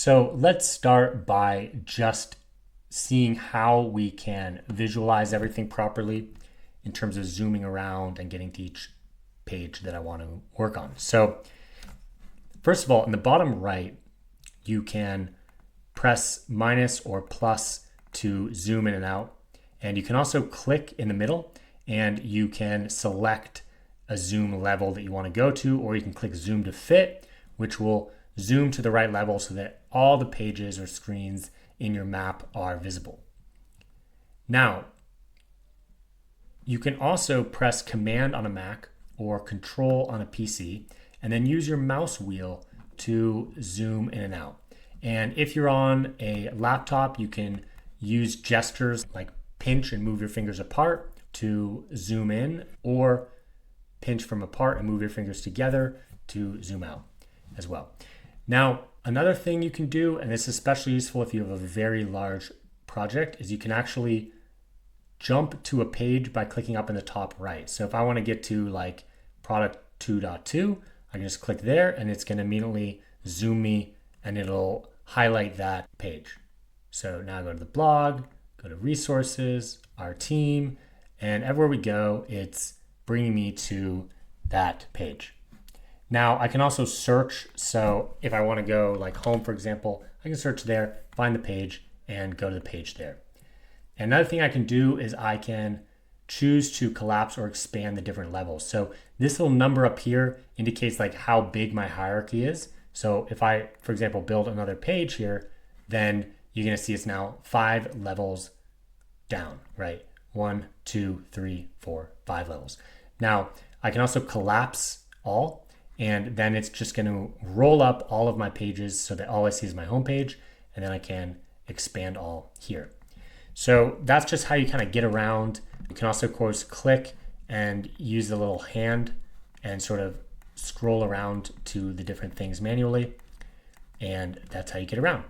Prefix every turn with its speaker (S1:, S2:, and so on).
S1: So let's start by just seeing how we can visualize everything properly in terms of zooming around and getting to each page that I want to work on. So first of all, in the bottom right, you can press minus or plus to zoom in and out. And you can also click in the middle and you can select a zoom level that you want to go to, or you can click zoom to fit, which will zoom to the right level so that all the pages or screens in your map are visible. Now, you can also press Command on a Mac or Control on a PC, and then use your mouse wheel to zoom in and out. And if you're on a laptop, you can use gestures like pinch and move your fingers apart to zoom in, or pinch from apart and move your fingers together to zoom out as well. Now, another thing you can do, and it's especially useful if you have a very large project, is you can actually jump to a page by clicking up in the top right. So if I want to get to like product 2.2, I can just click there and it's going to immediately zoom me and it'll highlight that page. So now I go to the blog, go to resources, our team, and everywhere we go, it's bringing me to that page. Now I can also search. So if I want to go like home, for example, I can search there, find the page and go to the page there. And another thing I can do is I can choose to collapse or expand the different levels. So this little number up here indicates like how big my hierarchy is. So if I, for example, build another page here, then you're going to see it's now 5 levels down, right? 1, 2, 3, 4, 5 levels. Now I can also collapse all, and then it's just going to roll up all of my pages so that all I see is my home page, and then I can expand all here. So that's just how you kind of get around. You can also, of course, click and use the little hand and sort of scroll around to the different things manually. And that's how you get around.